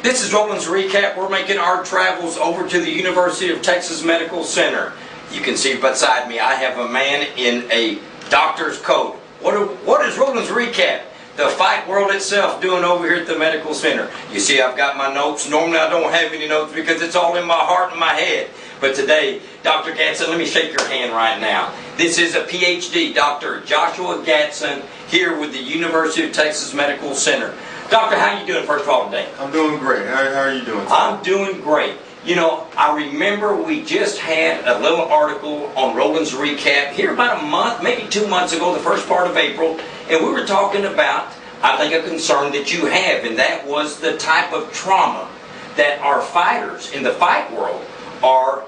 This is Roland's Recap. We're making our travels over to the University of Texas Medical Center. You can see beside me I have a man in a doctor's coat. What is Roland's Recap? The fight world itself doing over here at the medical center. You see I've got my notes. Normally I don't have any notes because it's all in my heart and my head. But today, Dr. Gatson, let me shake your hand right now. This is a PhD, Dr. Joshua Gatson, here with the University of Texas Medical Center. Doctor, how are you doing first of all today? I'm doing great. How are you doing today? I'm doing great. You know, I remember we just had a little article on Roland's Recap here about a month, maybe 2 months ago, the first part of April, and we were talking about, I think, a concern that you have, and that was the type of trauma that our fighters in the fight world are,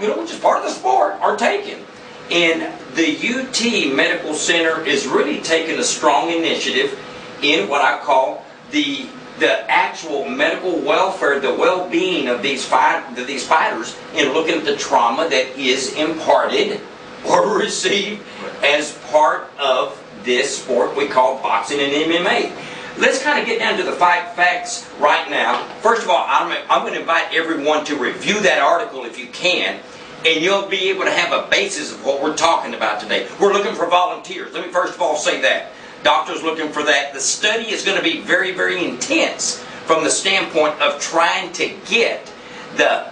which is part of the sport, are taking. And the UT Medical Center is really taking a strong initiative in what I call the actual medical welfare, the well-being of these fighters, and looking at the trauma that is imparted or received as part of this sport we call boxing and MMA. Let's kind of get down to the facts right now. First of all, I'm going to invite everyone to review that article if you can, and you'll be able to have a basis of what we're talking about today. We're looking for volunteers. Let me first of all say that. Doctors looking for that. The study is going to be very, very intense from the standpoint of trying to get the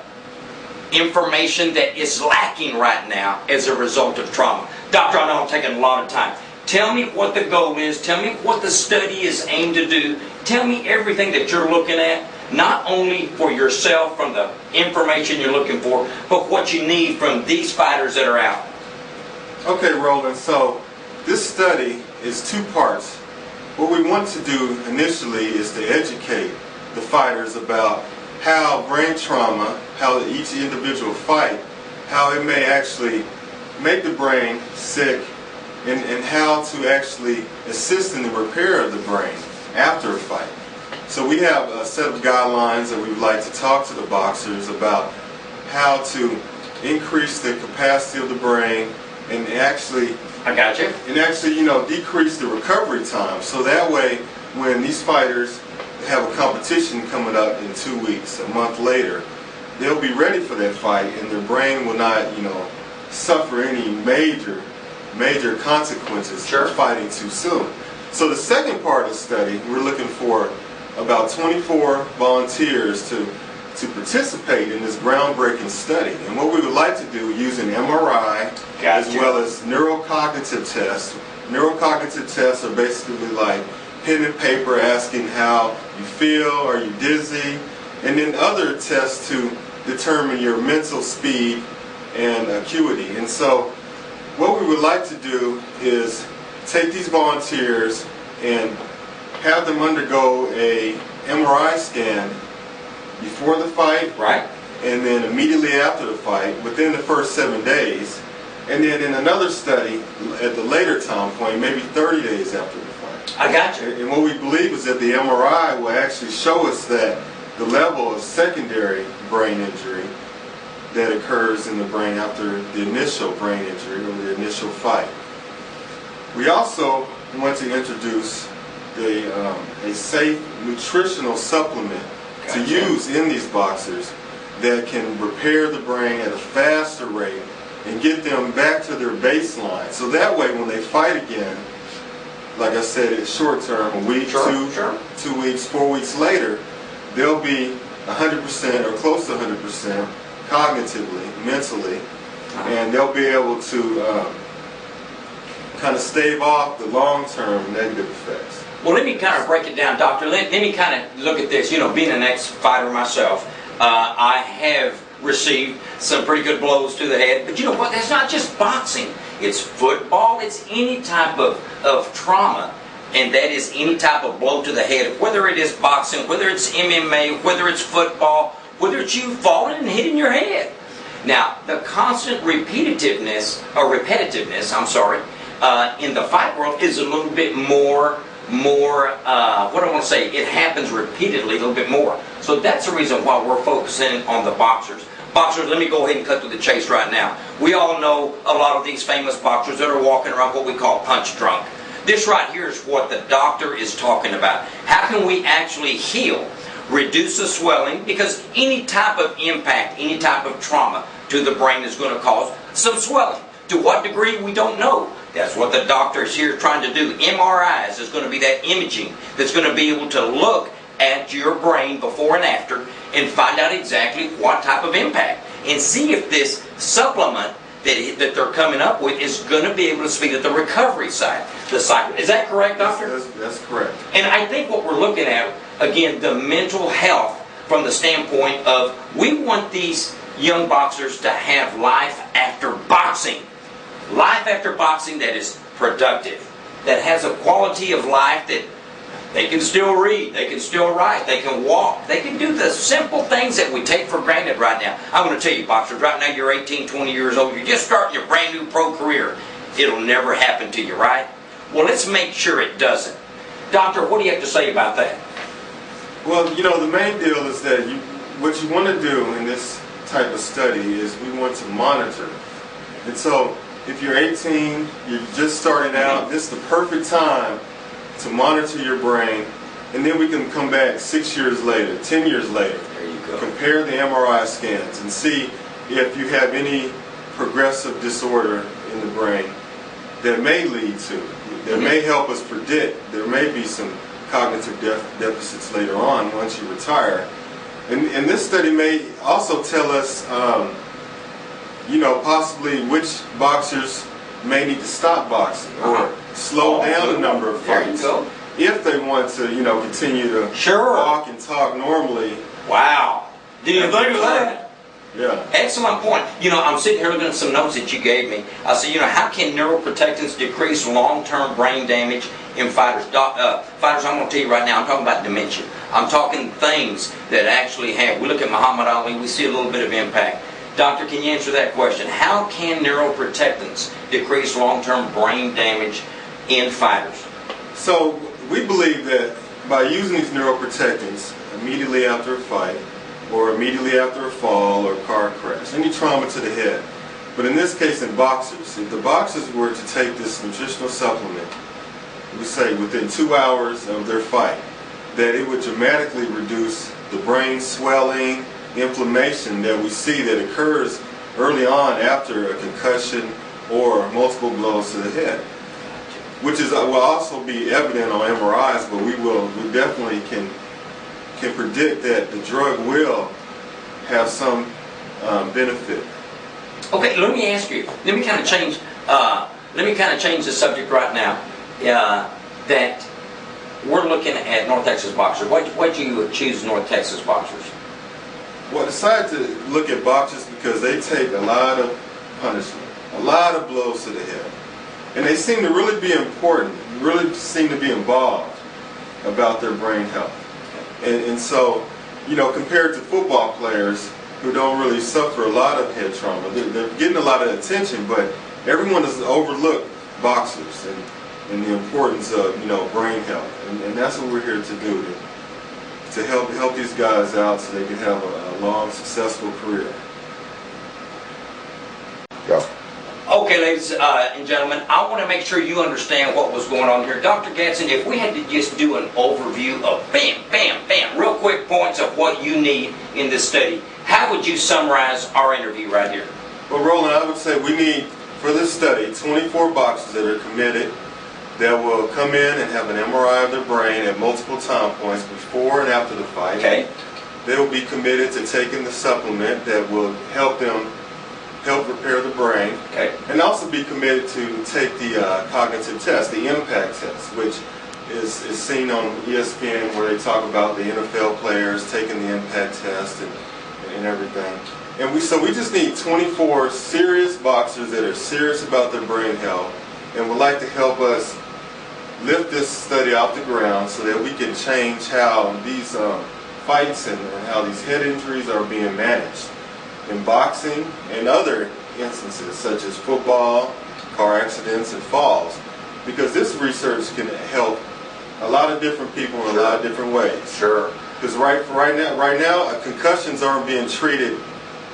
information that is lacking right now as a result of trauma. Doctor, I know I'm taking a lot of time. Tell me what the goal is. Tell me what the study is aimed to do. Tell me everything that you're looking at, not only for yourself from the information you're looking for, but what you need from these fighters that are out. Okay, Roland, so this study is two parts. What we want to do initially is to educate the fighters about how brain trauma, how each individual fight, how it may actually make the brain sick, and how to actually assist in the repair of the brain after a fight. So we have a set of guidelines that we would like to talk to the boxers about how to increase the capacity of the brain and actually decrease the recovery time. So that way, when these fighters have a competition coming up in 2 weeks, a month later, they'll be ready for that fight and their brain will not, suffer any major consequences for fighting too soon. So the second part of the study, we're looking for about 24 volunteers to participate in this groundbreaking study. And what we would like to do using MRI as well as neurocognitive tests. Neurocognitive tests are basically like pen and paper asking how you feel, are you dizzy, and then other tests to determine your mental speed and acuity. And so what we would like to do is take these volunteers and have them undergo a MRI scan before the fight, right, and then immediately after the fight, within the first 7 days, and then in another study at the later time point, maybe 30 days after the fight. I got you. And what we believe is that the MRI will actually show us that the level of secondary brain injury that occurs in the brain after the initial brain injury or the initial fight. We also want to introduce a safe nutritional supplement to use in these boxers that can repair the brain at a faster rate and get them back to their baseline. So that way when they fight again, like I said, it's short term, a week, 2 weeks, 4 weeks later, they'll be 100% or close to 100% cognitively, mentally, and they'll be able to kind of stave off the long-term negative effects. Well, let me kind of break it down, Doctor. Let me kind of look at this. Being an ex-fighter myself, I have received some pretty good blows to the head. But you know what? It's not just boxing. It's football. It's any type of trauma. And that is any type of blow to the head. Whether it is boxing, whether it's MMA, whether it's football, whether it's you falling and hitting your head. Now, the constant repetitiveness, in the fight world is a little bit more, what do I want to say? It happens repeatedly a little bit more. So that's the reason why we're focusing on the boxers. Boxers, let me go ahead and cut to the chase right now. We all know a lot of these famous boxers that are walking around what we call punch drunk. This right here is what the doctor is talking about. How can we actually heal reduce the swelling, because any type of impact, any type of trauma to the brain is going to cause some swelling. To what degree, we don't know. That's what the doctor is here trying to do. MRIs is going to be that imaging that's going to be able to look at your brain before and after and find out exactly what type of impact, and see if this supplement that they're coming up with is going to be able to speed up the recovery side, the cycle. Is that correct, doctor? That's correct. And I think what we're looking at, again, the mental health from the standpoint of, we want these young boxers to have life after boxing. Life after boxing that is productive, that has a quality of life that they can still read, they can still write, they can walk, they can do the simple things that we take for granted right now. I'm going to tell you, boxers, right now you're 18, 20 years old, you're just starting your brand new pro career. It'll never happen to you, right? Well, let's make sure it doesn't. Doctor, what do you have to say about that? Well, the main deal is that what you want to do in this type of study is we want to monitor. And so, if you're 18, you're just starting out, this is the perfect time to monitor your brain, and then we can come back 6 years later, 10 years later, there you go, compare the MRI scans and see if you have any progressive disorder in the brain that may lead to, that may help us predict there may be some cognitive deficits later on once you retire. And this study may also tell us, possibly which boxers may need to stop boxing or slow down the number of fights if they want to, continue to walk and talk normally. Wow. Did you think of that? Yeah. Excellent point. I'm sitting here looking at some notes that you gave me. I said, how can neuroprotectants decrease long-term brain damage in fighters? Fighters, I'm going to tell you right now, I'm talking about dementia. I'm talking things that actually have. We look at Muhammad Ali, we see a little bit of impact. Doctor, can you answer that question? How can neuroprotectants decrease long-term brain damage in fighters? So we believe that by using these neuroprotectants immediately after a fight, or immediately after a fall or car crash, any trauma to the head. But in this case, in boxers, if the boxers were to take this nutritional supplement, we say within 2 hours of their fight, that it would dramatically reduce the brain swelling, inflammation that we see that occurs early on after a concussion or multiple blows to the head, which will also be evident on MRIs, but we definitely can predict that the drug will have some benefit. Okay, let me ask you. Let me kind of change the subject right now. That we're looking at North Texas boxers. Why do you choose North Texas boxers? Well, I decided to look at boxers because they take a lot of punishment, a lot of blows to the head, and they seem to really be important, really seem to be involved about their brain health. And so, compared to football players who don't really suffer a lot of head trauma, they're getting a lot of attention, but everyone has overlooked boxers and the importance of, brain health. And that's what we're here to do, to help these guys out so they can have a long, successful career. Go. Okay, ladies and gentlemen, I want to make sure you understand what was going on here. Dr. Gatson, if we had to just do an overview of bam, bam, bam, real quick points of what you need in this study, how would you summarize our interview right here? Well, Roland, I would say we need, for this study, 24 boxers that are committed, that will come in and have an MRI of their brain at multiple time points before and after the fight. Okay. They will be committed to taking the supplement that will help repair the brain. Okay. And also be committed to take the cognitive test, the impact test, which is seen on ESPN where they talk about the NFL players taking the impact test and everything. And we just need 24 serious boxers that are serious about their brain health and would like to help us lift this study off the ground so that we can change how these fights and how these head injuries are being managed in boxing and other instances such as football, car accidents, and falls. Because this research can help a lot of different people in a lot of different ways. Sure. Because right now, concussions aren't being treated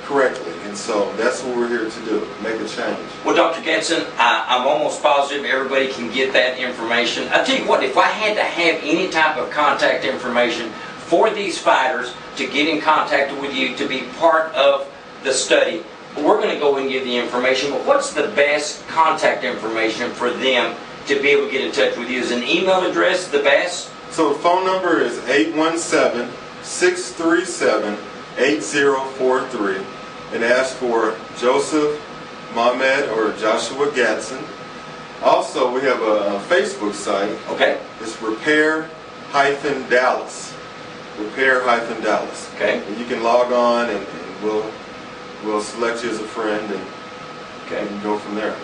correctly, and so that's what we're here to do, make a change. Well, Dr. Gatson, I'm almost positive everybody can get that information. I'll tell you what, if I had to have any type of contact information for these fighters to get in contact with you to be part of the study. We're going to go and give the information, but what's the best contact information for them to be able to get in touch with you? Is an email address the best? So the phone number is 817-637-8043, and ask for Joseph Mohamed or Joshua Gatson. Also, we have a Facebook site. Okay. It's Repair-Dallas. Repair-Dallas. Okay. And you can log on, and we'll select you as a friend, and go from there.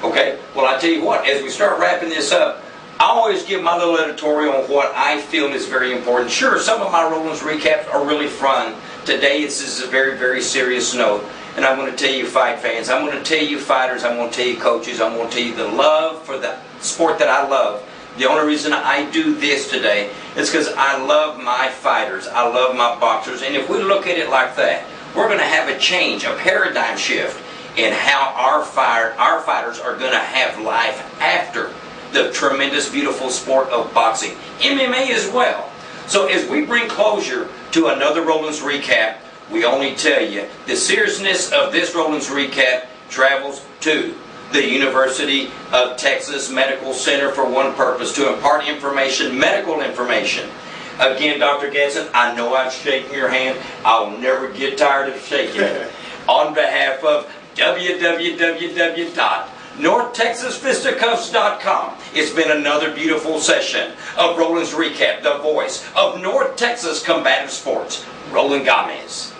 Okay. Well, I tell you what, as we start wrapping this up, I always give my little editorial on what I feel is very important. Sure, some of my Roland's recaps are really fun. Today, this is a very, very serious note. And I'm going to tell you, fight fans, I'm going to tell you, fighters, I'm going to tell you, coaches, I'm going to tell you the love for the sport that I love. The only reason I do this today is because I love my fighters. I love my boxers. And if we look at it like that, we're going to have a change, a paradigm shift in how our fighters are going to have life after the tremendous, beautiful sport of boxing. MMA as well. So as we bring closure to another Roland's Recap, we only tell you the seriousness of this Roland's Recap travels to the University of Texas Medical Center for one purpose, to impart information, medical information. Again, Dr. Gatson, I know I've shaken your hand. I'll never get tired of shaking it. On behalf of www.NorthTexasFisticuffs.com, it's been another beautiful session of Roland's Recap, the voice of North Texas combative sports, Roland Gomez.